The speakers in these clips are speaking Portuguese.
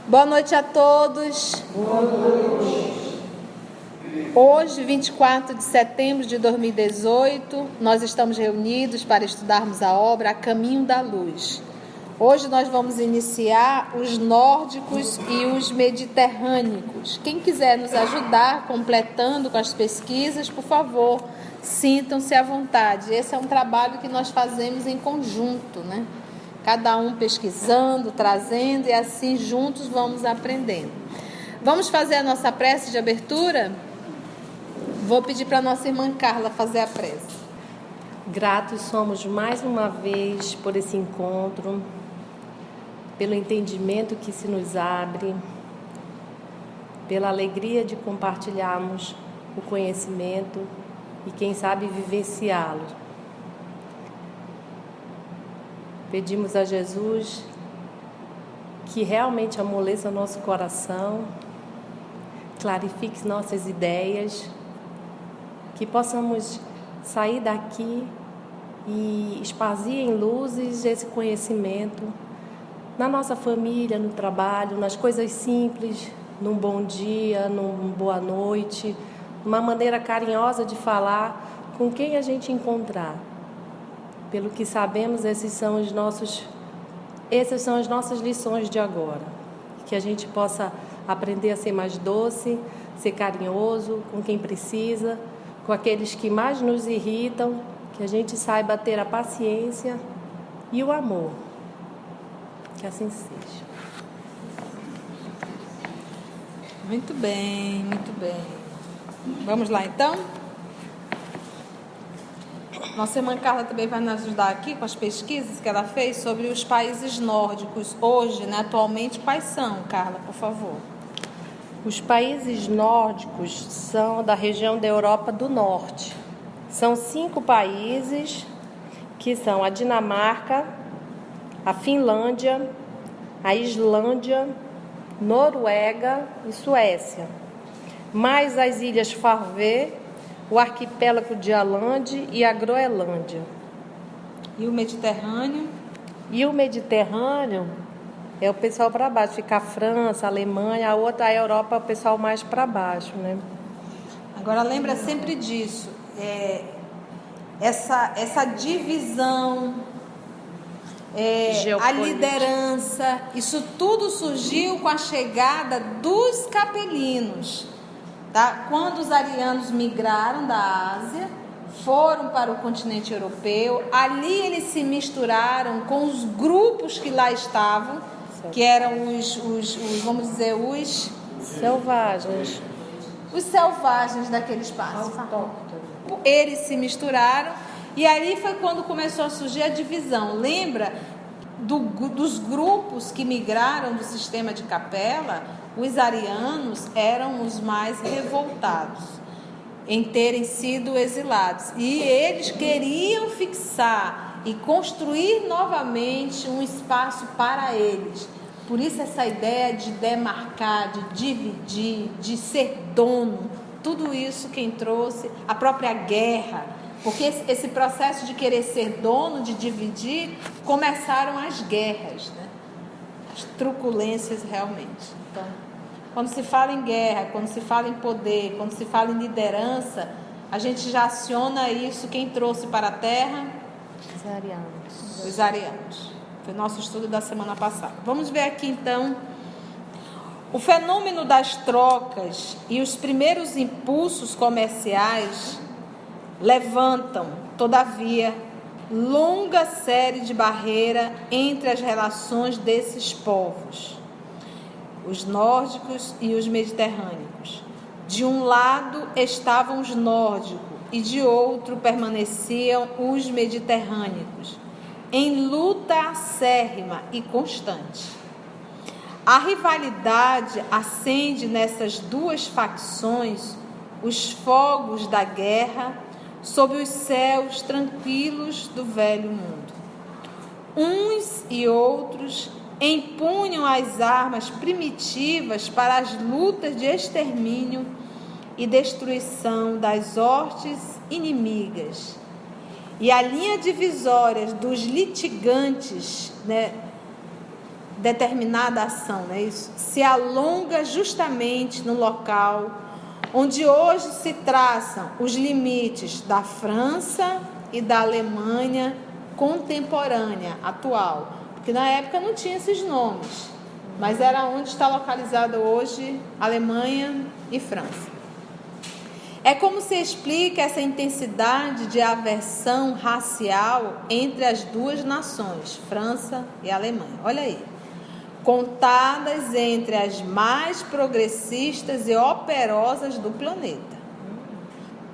Boa noite a todos. Boa noite. Hoje, 24 de setembro de 2018, nós estamos reunidos para estudarmos a obra A Caminho da Luz. Hoje nós vamos iniciar os nórdicos e os mediterrâneos. Quem quiser nos ajudar completando com as pesquisas, por favor, sintam-se à vontade. Esse é um trabalho que nós fazemos em conjunto, né? Cada um pesquisando, trazendo, e assim juntos vamos aprendendo. Vamos fazer a nossa prece de abertura? Vou pedir para a nossa irmã Carla fazer a prece. Gratos somos mais uma vez por esse encontro, pelo entendimento que se nos abre, pela alegria de compartilharmos o conhecimento e, quem sabe, vivenciá-lo. Pedimos a Jesus que realmente amoleça nosso coração, clarifique nossas ideias, que possamos sair daqui e espargir em luzes esse conhecimento na nossa família, no trabalho, nas coisas simples, num bom dia, numa boa noite, uma maneira carinhosa de falar com quem a gente encontrar. Pelo que sabemos, essas são as nossas lições de agora. Que a gente possa aprender a ser mais doce, ser carinhoso com quem precisa, com aqueles que mais nos irritam, que a gente saiba ter a paciência e o amor. Que assim seja. Muito bem, muito bem. Vamos lá, então? Nossa irmã Carla também vai nos ajudar aqui com as pesquisas que ela fez sobre os países nórdicos. Hoje, né, atualmente, quais são, Carla, por favor? Os países nórdicos são da região da Europa do Norte. São 5 países, que são a Dinamarca, a Finlândia, a Islândia, Noruega e Suécia. Mais as ilhas Faroe, o arquipélago de Åland e a Groenlândia. E o Mediterrâneo? E o Mediterrâneo é o pessoal para baixo, fica a França, a Alemanha, a outra, a Europa, é o pessoal mais para baixo, né? Agora lembra sempre disso, essa divisão, a liderança, isso tudo surgiu com a chegada dos capelinos. Tá? Quando os arianos migraram da Ásia, foram para o continente europeu, ali eles se misturaram com os grupos que lá estavam, que eram os vamos dizer, os selvagens. Os selvagens daquele espaço. Eles se misturaram e ali foi quando começou a surgir a divisão. Lembra dos grupos que migraram do sistema de Capela? Os arianos eram os mais revoltados em terem sido exilados. E eles queriam fixar e construir novamente um espaço para eles. Por isso essa ideia de demarcar, de dividir, de ser dono, tudo isso quem trouxe, a própria guerra. Porque esse processo de querer ser dono, de dividir, começaram as guerras, né? As truculências realmente. Então, quando se fala em guerra, quando se fala em poder, quando se fala em liderança, a gente já aciona isso. Quem trouxe para a Terra? Os arianos. Os arianos. Foi o nosso estudo da semana passada. Vamos ver aqui então o fenômeno das trocas e os primeiros impulsos comerciais levantam, todavia, longa série de barreiras entre as relações desses povos, os nórdicos e os mediterrâneos. De um lado estavam os nórdicos e de outro permaneciam os mediterrâneos, em luta acérrima e constante. A rivalidade acende nessas duas facções os fogos da guerra sob os céus tranquilos do velho mundo. Uns e outros empunham as armas primitivas para as lutas de extermínio e destruição das hortes inimigas. E a linha divisória dos litigantes, determinada ação, não é isso? Se alonga justamente no local onde hoje se traçam os limites da França e da Alemanha contemporânea, atual. Porque na época não tinha esses nomes, mas era onde está localizada hoje Alemanha e França. É como se explica essa intensidade de aversão racial entre as duas nações, França e Alemanha. Olha aí. Contadas entre as mais progressistas e operosas do planeta.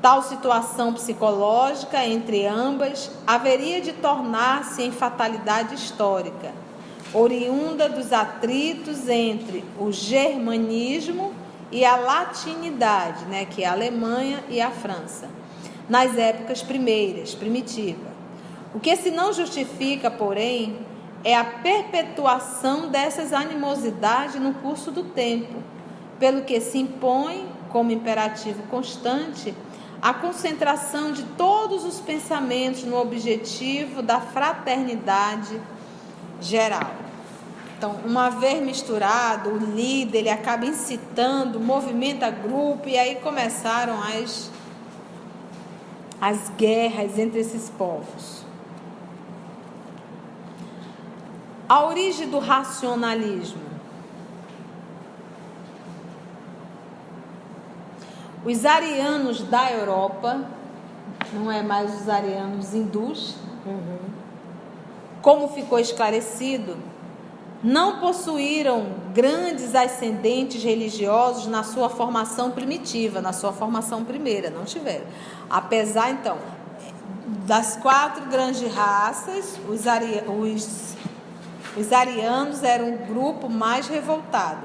Tal situação psicológica entre ambas haveria de tornar-se em fatalidade histórica, oriunda dos atritos entre o germanismo e a latinidade, né, que é a Alemanha e a França, nas épocas primeiras, primitivas. O que se não justifica, porém, é a perpetuação dessas animosidades no curso do tempo, pelo que se impõe, como imperativo constante, a concentração de todos os pensamentos no objetivo da fraternidade geral. Então, uma vez misturado, o líder ele acaba incitando, movimenta grupo, e aí começaram as guerras entre esses povos. A origem do racionalismo. Os arianos da Europa, não é mais os arianos hindus, como ficou esclarecido, não possuíram grandes ascendentes religiosos na sua formação primitiva, na sua formação primeira, não tiveram. Apesar, então, das 4 grandes raças, os arianos eram o grupo mais revoltado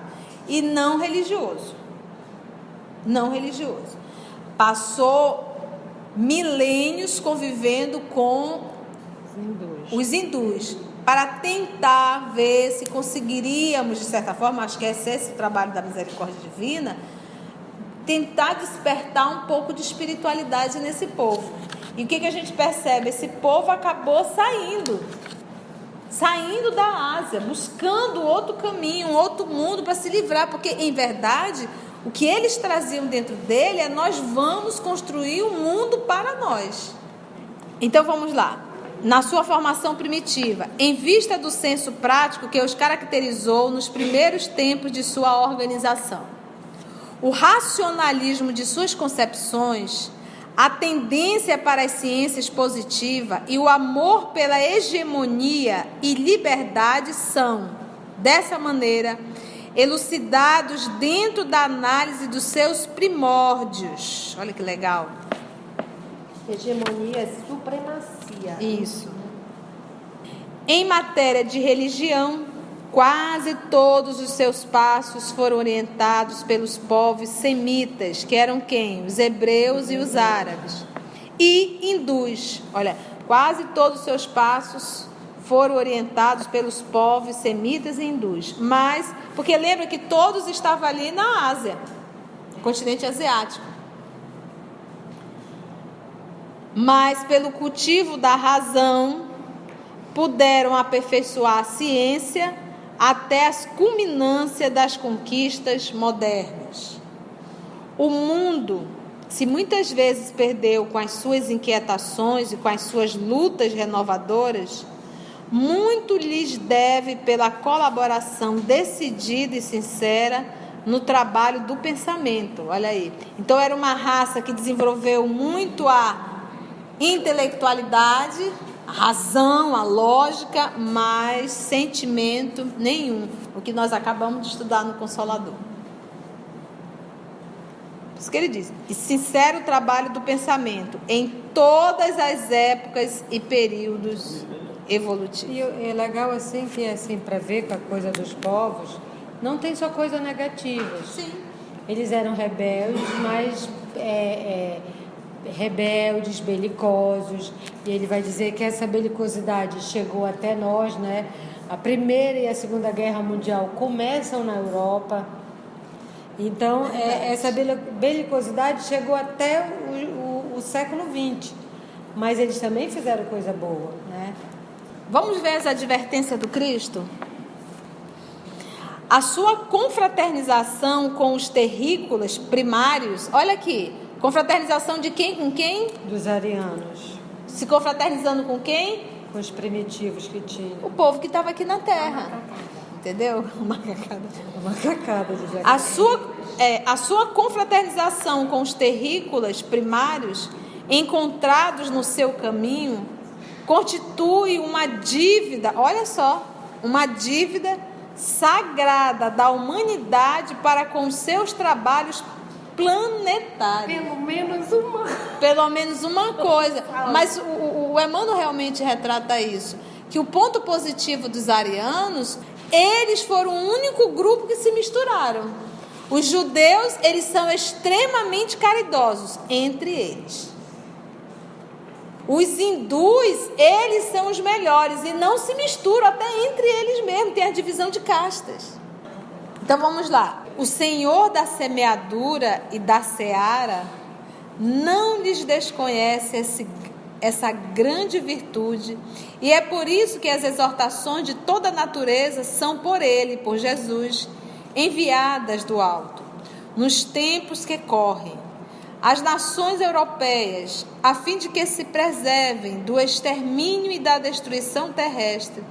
e não religioso. Não religioso. Passou milênios convivendo com os hindus, para tentar ver se conseguiríamos, de certa forma, acho que esse é esse trabalho da misericórdia divina, tentar despertar um pouco de espiritualidade nesse povo. E o que a gente percebe? Esse povo acabou saindo da Ásia, buscando outro caminho, um outro mundo para se livrar, porque, em verdade, o que eles traziam dentro dele é: nós vamos construir um mundo para nós. Então, vamos lá. Na sua formação primitiva, em vista do senso prático que os caracterizou nos primeiros tempos de sua organização, o racionalismo de suas concepções, a tendência para as ciências positiva e o amor pela hegemonia e liberdade são, dessa maneira, elucidados dentro da análise dos seus primórdios. Olha que legal. Hegemonia é supremacia. Isso. Em matéria de religião, quase todos os seus passos foram orientados pelos povos semitas, que eram quem? Os hebreus e os árabes. E hindus. Olha, quase todos os seus passos foram orientados pelos povos semitas e hindus. Mas, porque lembra que todos estavam ali na Ásia, no continente asiático. Mas, pelo cultivo da razão, puderam aperfeiçoar a ciência até as culminâncias das conquistas modernas. O mundo, se muitas vezes perdeu com as suas inquietações e com as suas lutas renovadoras, muito lhes deve pela colaboração decidida e sincera no trabalho do pensamento. Olha aí. Então, era uma raça que desenvolveu muito a intelectualidade, a razão, a lógica, mas sentimento nenhum. O que nós acabamos de estudar no Consolador. Por isso que ele diz: e sincero trabalho do pensamento em todas as épocas e períodos evolutivos. E é legal assim que assim, para ver com a coisa dos povos, não tem só coisa negativa. Sim. Eles eram rebeldes, mas rebeldes, belicosos, e ele vai dizer que essa belicosidade chegou até nós, né? A Primeira e a Segunda Guerra Mundial começam na Europa, então essa belicosidade chegou até o século XX, mas eles também fizeram coisa boa, né? Vamos ver as advertências do Cristo? A sua confraternização com os terrícolas primários, olha aqui, confraternização de quem com quem? Dos arianos. Se confraternizando com quem? Com os primitivos que tinham. O povo que estava aqui na terra. Entendeu? Uma macacada de jacaré. A sua confraternização com os terrícolas primários encontrados no seu caminho constitui uma dívida, olha só, uma dívida sagrada da humanidade para com os seus trabalhos planetários. Pelo menos uma coisa. Mas o Emmanuel realmente retrata isso, que o ponto positivo dos arianos, eles foram o único grupo que se misturaram. Os judeus, eles são extremamente caridosos entre eles. Os hindus, eles são os melhores e não se misturam até entre eles mesmos, tem a divisão de castas. Então vamos lá. O Senhor da semeadura e da seara não lhes desconhece essa grande virtude, e é por isso que as exortações de toda a natureza são por Ele, por Jesus, enviadas do alto, nos tempos que correm, às nações europeias, a fim de que se preservem do extermínio e da destruição terrestre,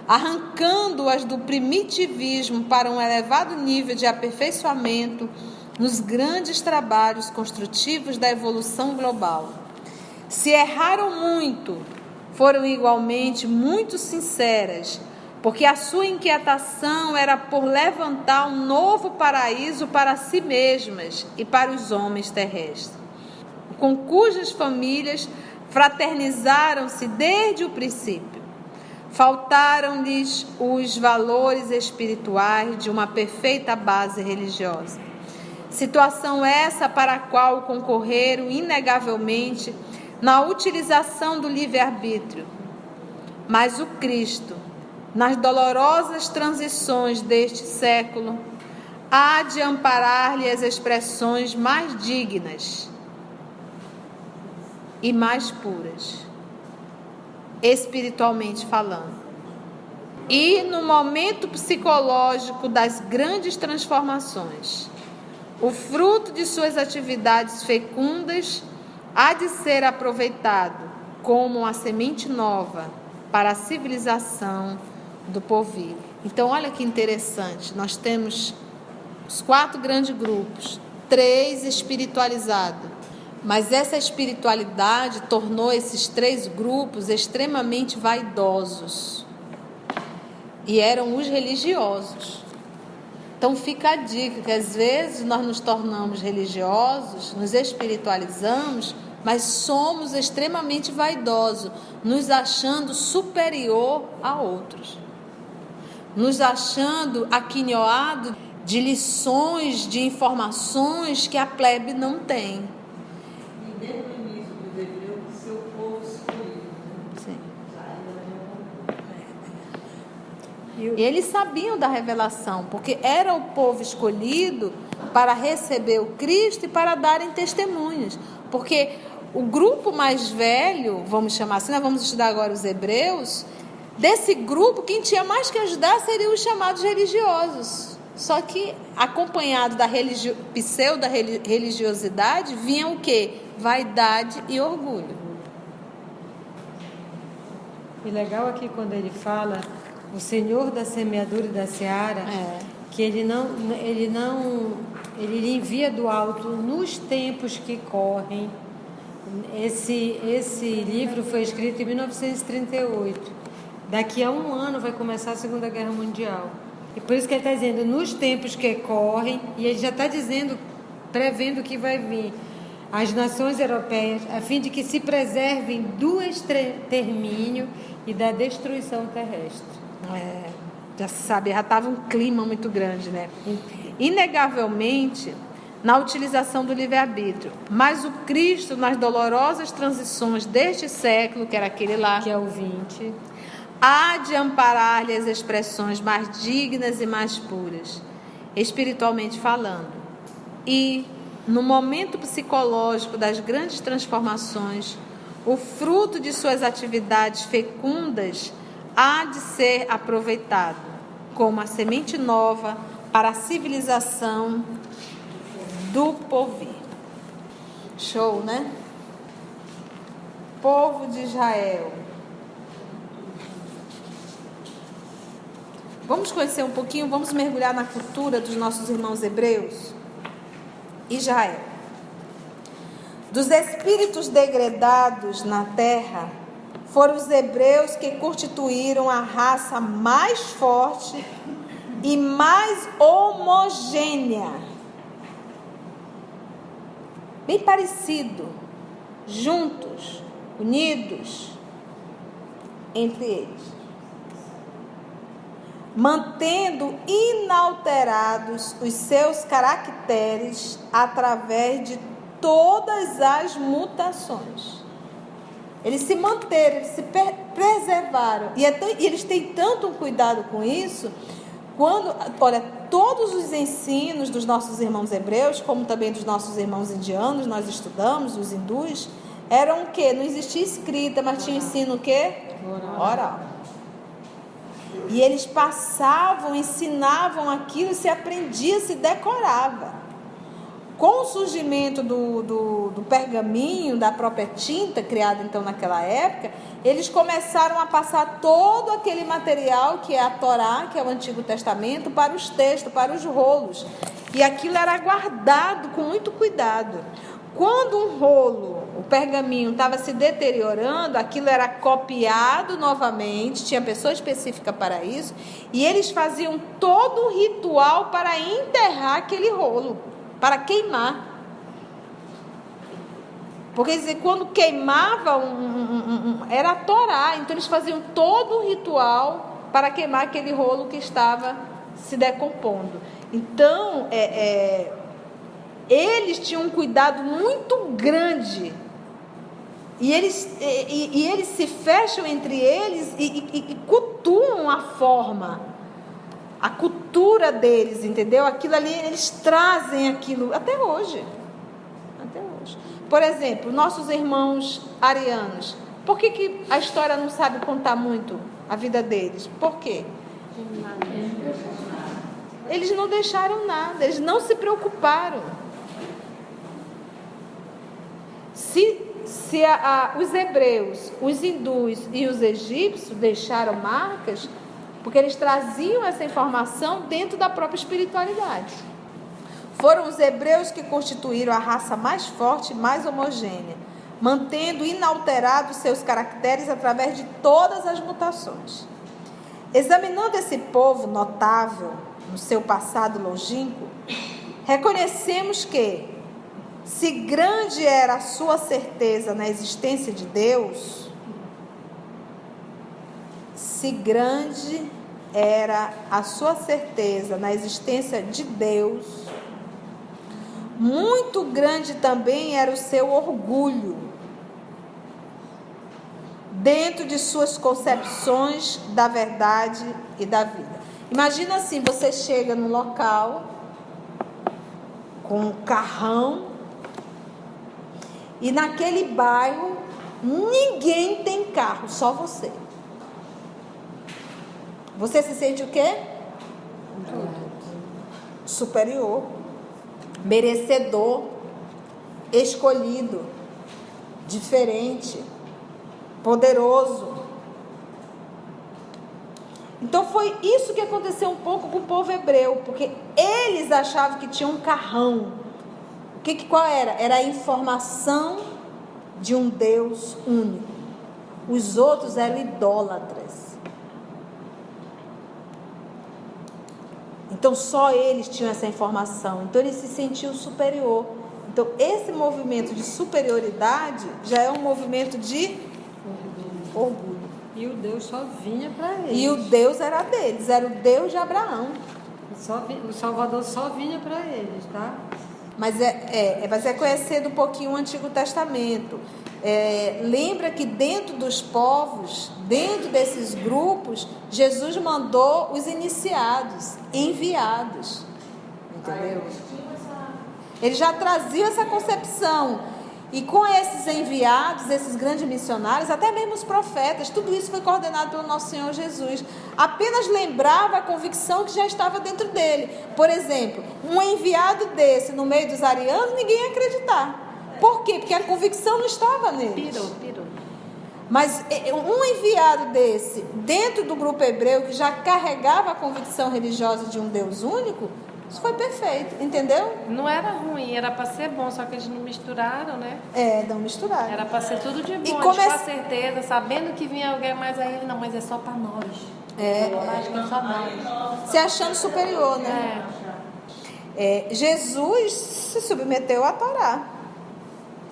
arrancando-as do primitivismo para um elevado nível de aperfeiçoamento nos grandes trabalhos construtivos da evolução global. Se erraram muito, foram igualmente muito sinceras, porque a sua inquietação era por levantar um novo paraíso para si mesmas e para os homens terrestres, com cujas famílias fraternizaram-se desde o princípio. Faltaram-lhes os valores espirituais de uma perfeita base religiosa. Situação essa para a qual concorreram inegavelmente na utilização do livre-arbítrio. Mas o Cristo, nas dolorosas transições deste século, há de amparar-lhe as expressões mais dignas e mais puras, espiritualmente falando. E no momento psicológico das grandes transformações, o fruto de suas atividades fecundas há de ser aproveitado como uma semente nova para a civilização do porvir. Então, olha que interessante, nós temos os 4 grandes grupos, 3 espiritualizados, mas essa espiritualidade tornou esses 3 grupos extremamente vaidosos, e eram os religiosos. Então fica a dica que às vezes nós nos tornamos religiosos, nos espiritualizamos, mas somos extremamente vaidosos, nos achando superior a outros, nos achando aquinhoado de lições, de informações que a plebe não tem. E desde o início do Hebreu, que seu povo escolhido. Sim. E eles sabiam da revelação, porque era o povo escolhido para receber o Cristo e para darem testemunhos. Porque o grupo mais velho, vamos chamar assim, nós vamos estudar agora os hebreus, desse grupo, quem tinha mais que ajudar seriam os chamados religiosos. Só que, acompanhado da pseudo-religiosidade, vinha o quê? Vaidade e orgulho. E legal aqui quando ele fala o Senhor da semeadura e da seara, que ele envia do alto nos tempos que correm. Esse livro foi escrito em 1938. Daqui a 1 ano vai começar a Segunda Guerra Mundial. E por isso que ele está dizendo, nos tempos que correm, e ele já está dizendo, prevendo o que vai vir, as nações europeias, a fim de que se preservem do extermínio e da destruição terrestre. Já se sabe, já estava um clima muito grande, né? Inegavelmente, na utilização do livre-arbítrio. Mas o Cristo, nas dolorosas transições deste século, que era aquele lá, que é o 20, há de amparar-lhe as expressões mais dignas e mais puras, espiritualmente falando. E, no momento psicológico das grandes transformações, o fruto de suas atividades fecundas há de ser aproveitado como a semente nova para a civilização do porvir. Show, né? Povo de Israel. Vamos conhecer um pouquinho, vamos mergulhar na cultura dos nossos irmãos hebreus? Israel. Dos espíritos degradados na terra, foram os hebreus que constituíram a raça mais forte e mais homogênea. Bem parecido, juntos, unidos entre eles, mantendo inalterados os seus caracteres através de todas as mutações. Eles se manteram, eles se preservaram. E eles têm tanto cuidado com isso, quando, olha, todos os ensinos dos nossos irmãos hebreus, como também dos nossos irmãos indianos, nós estudamos, os hindus, eram o quê? Não existia escrita, mas tinha ensino o quê? Oral. E eles passavam, ensinavam aquilo, se aprendia, se decorava. Com o surgimento do pergaminho, da própria tinta, criada então naquela época, eles começaram a passar todo aquele material que é a Torá, que é o Antigo Testamento, para os textos, para os rolos. E aquilo era guardado com muito cuidado. Quando um rolo, o pergaminho, estava se deteriorando, aquilo era copiado novamente, tinha pessoa específica para isso, e eles faziam todo um ritual para enterrar aquele rolo, para queimar. Porque dizer, quando queimava, era a Torá, então eles faziam todo um ritual para queimar aquele rolo que estava se decompondo. Então, eles tinham um cuidado muito grande. E eles se fecham entre eles e cultuam a forma, a cultura deles, entendeu? Aquilo ali, eles trazem aquilo até hoje. Até hoje. Por exemplo, nossos irmãos arianos. Por que a história não sabe contar muito a vida deles? Por quê? Eles não deixaram nada, eles não se preocuparam. Se os hebreus, os hindus e os egípcios deixaram marcas, porque eles traziam essa informação dentro da própria espiritualidade. Foram os hebreus que constituíram a raça mais forte e mais homogênea, mantendo inalterados seus caracteres através de todas as mutações. Examinando esse povo notável no seu passado longínquo, reconhecemos que, se grande era a sua certeza na existência de Deus, se grande era a sua certeza na existência de Deus, muito grande também era o seu orgulho dentro de suas concepções da verdade e da vida. Imagina assim, você chega no local com um carrão e naquele bairro ninguém tem carro, só você. Você se sente o quê? Superior, merecedor, escolhido, diferente, poderoso. Então foi isso que aconteceu um pouco com o povo hebreu, porque eles achavam que tinham um carrão. Qual era? Era a informação de um Deus único. Os outros eram idólatras. Então só eles tinham essa informação. Então eles se sentiam superior. Então esse movimento de superioridade já é um movimento de orgulho. E o Deus só vinha para eles. E o Deus era deles, era o Deus de Abraão. O Salvador só vinha para eles, tá? Mas é conhecendo um pouquinho o Antigo Testamento. Lembra que dentro dos povos, dentro desses grupos, Jesus mandou os iniciados, enviados. Entendeu? Ele já trazia essa concepção. E com esses enviados, esses grandes missionários, até mesmo os profetas, tudo isso foi coordenado pelo nosso Senhor Jesus. Apenas lembrava a convicção que já estava dentro dele. Por exemplo, um enviado desse no meio dos arianos, ninguém ia acreditar. Por quê? Porque a convicção não estava neles. Pirou. Mas um enviado desse, dentro do grupo hebreu, que já carregava a convicção religiosa de um Deus único, isso foi perfeito, entendeu? Não era ruim, era para ser bom, só que eles não misturaram, né? Não misturaram. Era para ser tudo de bom, E com a certeza, sabendo que vinha alguém mais aí, não, mas é só para nós. Acho que é só nós. Se achando superior, né? Jesus se submeteu à Torá.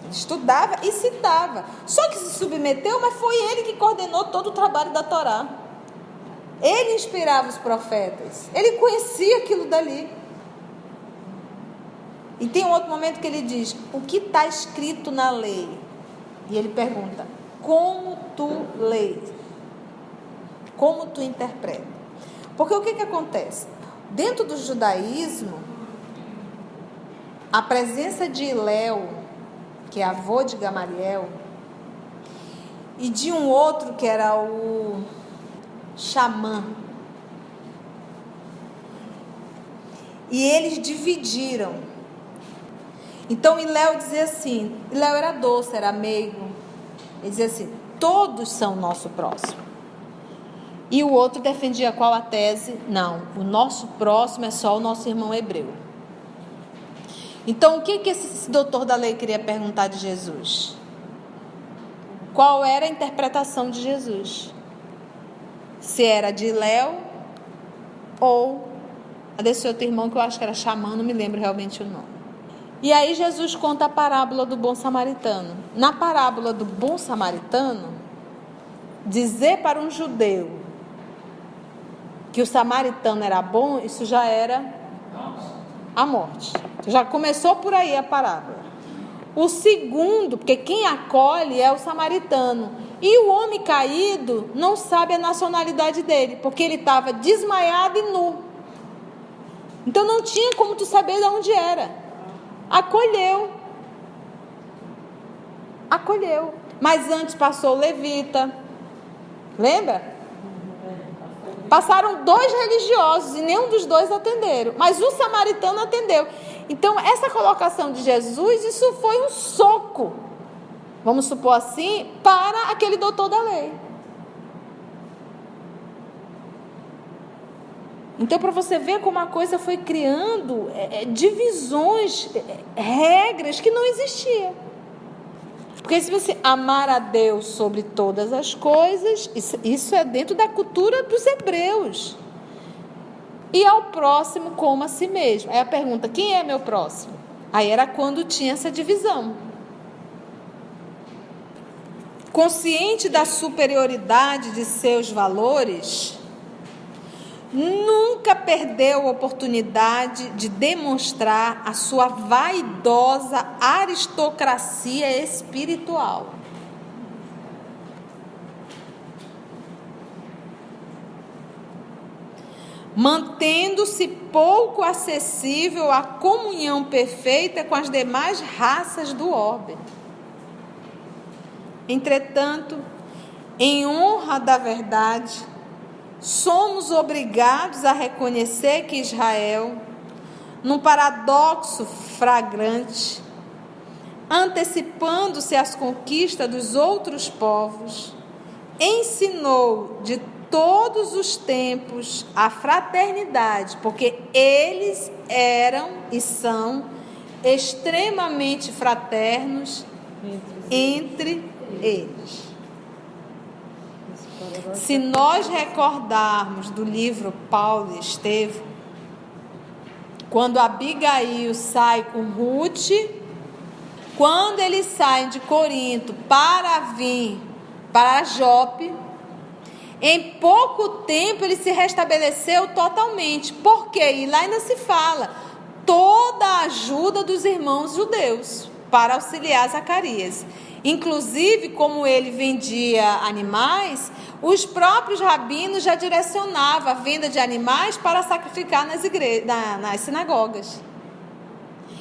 Estudava e citava. Só que se submeteu, mas foi ele que coordenou todo o trabalho da Torá. Ele inspirava os profetas. Ele conhecia aquilo dali. E tem um outro momento que ele diz: o que está escrito na lei? E ele pergunta: como tu lês? Como tu interpreta? Porque o que acontece? Dentro do judaísmo, a presença de Hilel, que é avô de Gamaliel, e de um outro que era o Xamã. E eles dividiram. Então Hilel dizia assim, Hilel era doce, era meigo. Ele dizia assim: todos são nosso próximo. E o outro defendia qual a tese? Não, o nosso próximo é só o nosso irmão hebreu. Então o que esse doutor da lei queria perguntar de Jesus? Qual era a interpretação de Jesus? Se era de Hilel ou a desse outro irmão que eu acho que era Xamã, não me lembro realmente o nome. E aí Jesus conta a parábola do bom samaritano. Na parábola do bom samaritano, dizer para um judeu que o samaritano era bom, isso já era a morte. Já começou por aí a parábola. O segundo, porque quem acolhe é o samaritano. E o homem caído não sabe a nacionalidade dele, porque ele estava desmaiado e nu. Então não tinha como tu saber de onde era. Acolheu. Mas antes passou o levita. Lembra? Passaram 2 religiosos e nenhum dos 2 atenderam. Mas o samaritano atendeu. Então essa colocação de Jesus, isso foi um soco, vamos supor assim, para aquele doutor da lei. Então, para você ver como a coisa foi criando divisões, regras que não existiam. Porque se você amar a Deus sobre todas as coisas, isso é dentro da cultura dos hebreus. E ao próximo como a si mesmo. Aí a pergunta: quem é meu próximo? Aí era quando tinha essa divisão. Consciente da superioridade de seus valores, nunca perdeu a oportunidade de demonstrar a sua vaidosa aristocracia espiritual. Mantendo-se pouco acessível à comunhão perfeita com as demais raças do orbe. Entretanto, em honra da verdade, somos obrigados a reconhecer que Israel, num paradoxo flagrante, antecipando-se às conquistas dos outros povos, ensinou de todos os tempos a fraternidade, porque eles eram e são extremamente fraternos entre eles. Se nós recordarmos do livro Paulo e Estevão, quando Abigail sai com Ruth, quando eles saem de Corinto para vir para Jope, em pouco tempo ele se restabeleceu totalmente. Por quê? E lá ainda se fala toda a ajuda dos irmãos judeus para auxiliar Zacarias. Inclusive, como ele vendia animais, os próprios rabinos já direcionavam a venda de animais para sacrificar nas sinagogas.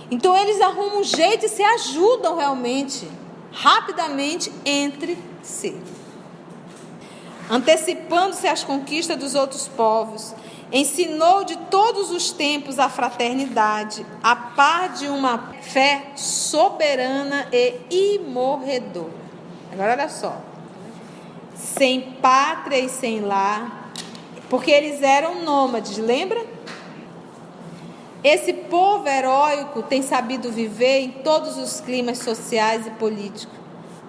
Então eles arrumam um jeito e se ajudam realmente, rapidamente entre si. Antecipando-se às conquistas dos outros povos, ensinou de todos os tempos a fraternidade, a par de uma fé soberana e imorredora. Agora olha só. Sem pátria e sem lar, porque eles eram nômades, lembra? Esse povo heróico tem sabido viver em todos os climas sociais e políticos,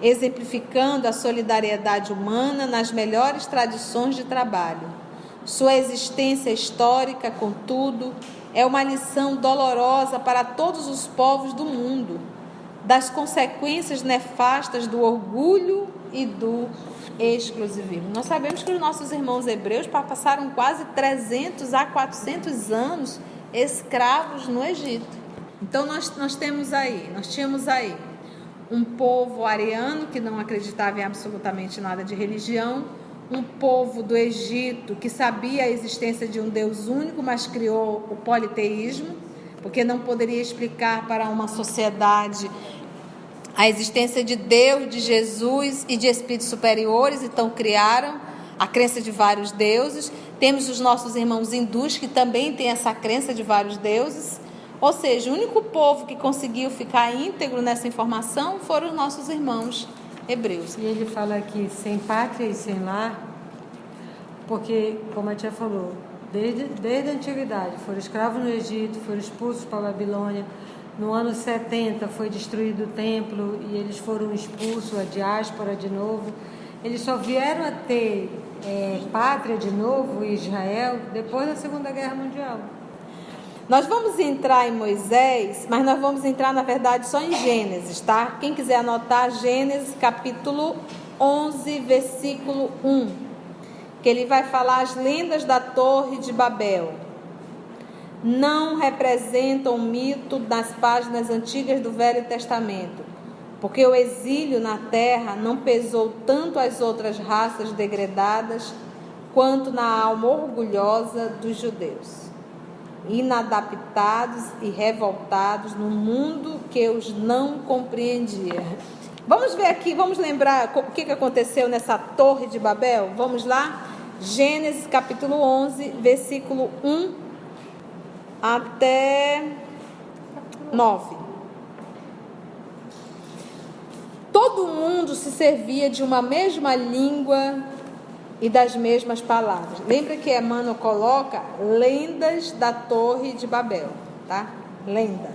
exemplificando a solidariedade humana nas melhores tradições de trabalho. Sua existência histórica, contudo, é uma lição dolorosa para todos os povos do mundo, das consequências nefastas do orgulho e do exclusivismo. Nós sabemos que os nossos irmãos hebreus passaram quase 300 a 400 anos escravos no Egito. Então nós tínhamos aí um povo ariano que não acreditava em absolutamente nada de religião, um povo do Egito que sabia a existência de um Deus único, mas criou o politeísmo, porque não poderia explicar para uma sociedade a existência de Deus, de Jesus e de espíritos superiores, então criaram a crença de vários deuses. Temos os nossos irmãos hindus que também têm essa crença de vários deuses. Ou seja, o único povo que conseguiu ficar íntegro nessa informação foram os nossos irmãos hebreus. E ele fala aqui, sem pátria e sem lar, porque, como a tia falou, desde a antiguidade, foram escravos no Egito, foram expulsos para a Babilônia. No ano 70 foi destruído o templo e eles foram expulsos, a diáspora de novo. Eles só vieram a ter pátria de novo, Israel, depois da Segunda Guerra Mundial. Nós vamos entrar em Moisés, mas nós vamos entrar, na verdade, só em Gênesis, tá? Quem quiser anotar, Gênesis capítulo 11, versículo 1, que ele vai falar as lendas da Torre de Babel. Não representam o mito das páginas antigas do Velho Testamento, porque o exílio na terra não pesou tanto às outras raças degradadas quanto na alma orgulhosa dos judeus, inadaptados e revoltados no mundo que os não compreendia. Vamos ver aqui, vamos lembrar o que aconteceu nessa Torre de Babel? Vamos lá? Gênesis capítulo 11, versículo 1 até 9. Todo mundo se servia de uma mesma língua e das mesmas palavras. Lembra que Emmanuel coloca lendas da Torre de Babel, tá? Lenda.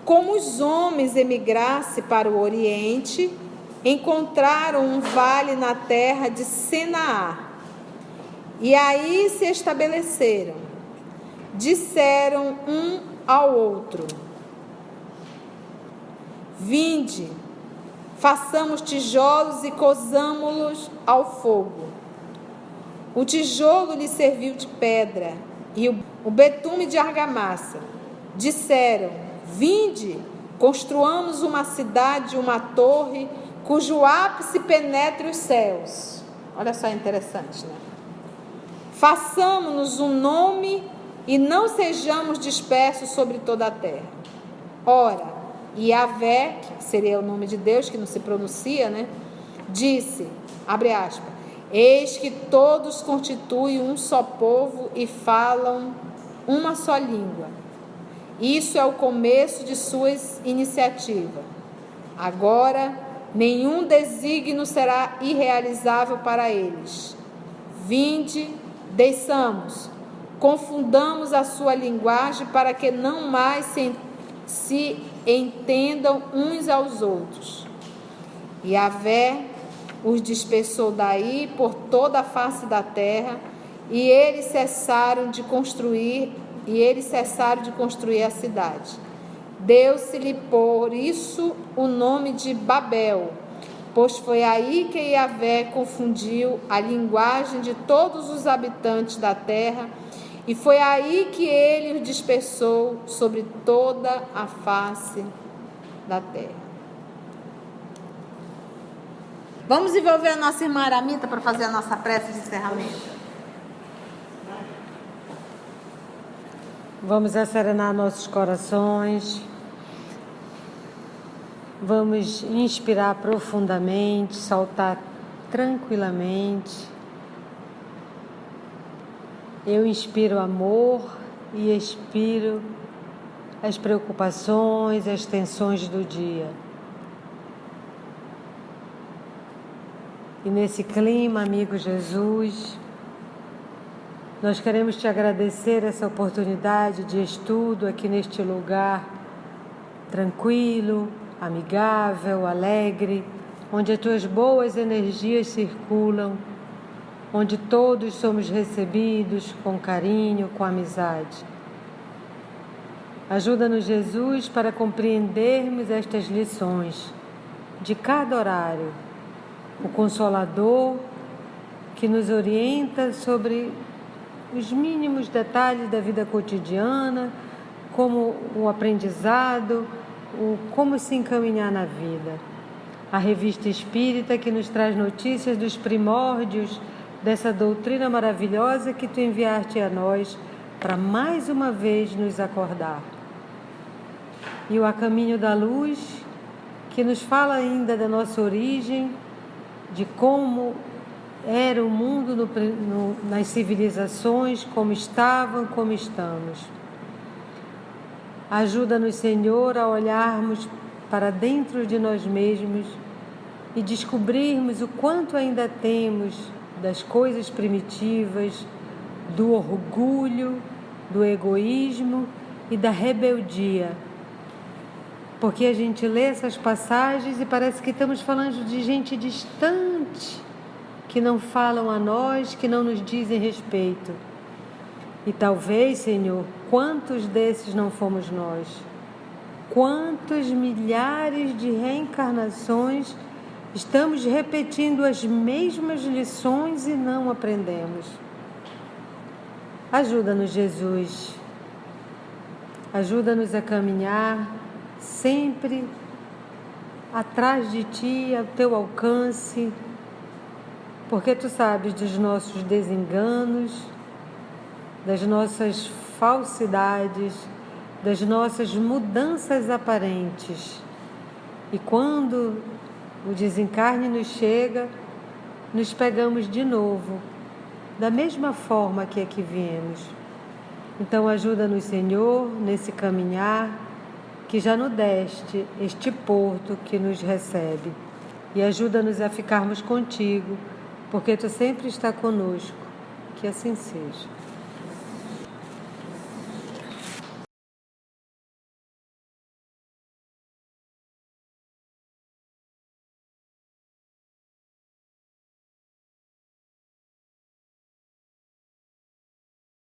Como os homens emigrassem para o Oriente, encontraram um vale na terra de Senaar, e aí se estabeleceram. Disseram um ao outro: vinde, façamos tijolos e cozamo-los ao fogo. O tijolo lhe serviu de pedra e o betume de argamassa. Disseram: vinde, construamos uma cidade, uma torre, cujo ápice penetre os céus. Olha só, interessante, né? Façamos-nos um nome e não sejamos dispersos sobre toda a terra. Ora, Yahvé, que seria o nome de Deus, que não se pronuncia, né? Disse, abre aspas, eis que todos constituem um só povo e falam uma só língua. Isso é o começo de suas iniciativas. Agora, nenhum desígnio será irrealizável para eles. Vinde, desçamos, confundamos a sua linguagem para que não mais se entendam uns aos outros. Yahvé os dispersou daí por toda a face da terra, e eles cessaram de construir a cidade. Deu-se-lhe por isso o nome de Babel, pois foi aí que Yahvé confundiu a linguagem de todos os habitantes da terra, e foi aí que ele os dispersou sobre toda a face da terra. Vamos envolver a nossa irmã Aramita para fazer a nossa prece de encerramento. Vamos acerenar nossos corações. Vamos inspirar profundamente, soltar tranquilamente. Eu inspiro amor e expiro as preocupações, as tensões do dia. E nesse clima, amigo Jesus, nós queremos te agradecer essa oportunidade de estudo aqui neste lugar tranquilo, amigável, alegre, onde as tuas boas energias circulam, onde todos somos recebidos com carinho, com amizade. Ajuda-nos, Jesus, para compreendermos estas lições de cada horário. O Consolador que nos orienta sobre os mínimos detalhes da vida cotidiana, como o aprendizado, como se encaminhar na vida. A Revista Espírita que nos traz notícias dos primórdios dessa doutrina maravilhosa que tu enviaste a nós para mais uma vez nos acordar. E o A Caminho da Luz que nos fala ainda da nossa origem, de como era o mundo nas civilizações, como estavam, como estamos. Ajuda-nos, Senhor, a olharmos para dentro de nós mesmos e descobrirmos o quanto ainda temos das coisas primitivas, do orgulho, do egoísmo e da rebeldia. Porque a gente lê essas passagens e parece que estamos falando de gente distante, que não falam a nós, que não nos dizem respeito. E talvez, Senhor, quantos desses não fomos nós? Quantos milhares de reencarnações estamos repetindo as mesmas lições e não aprendemos? Ajuda-nos, Jesus. Ajuda-nos a caminhar sempre atrás de Ti, ao Teu alcance, porque Tu sabes dos nossos desenganos, das nossas falsidades, das nossas mudanças aparentes. E quando o desencarne nos chega, nos pegamos de novo, da mesma forma que aqui viemos. Então ajuda-nos, Senhor, nesse caminhar, que já nos deste este porto que nos recebe. E ajuda-nos a ficarmos contigo, porque Tu sempre está conosco. Que assim seja.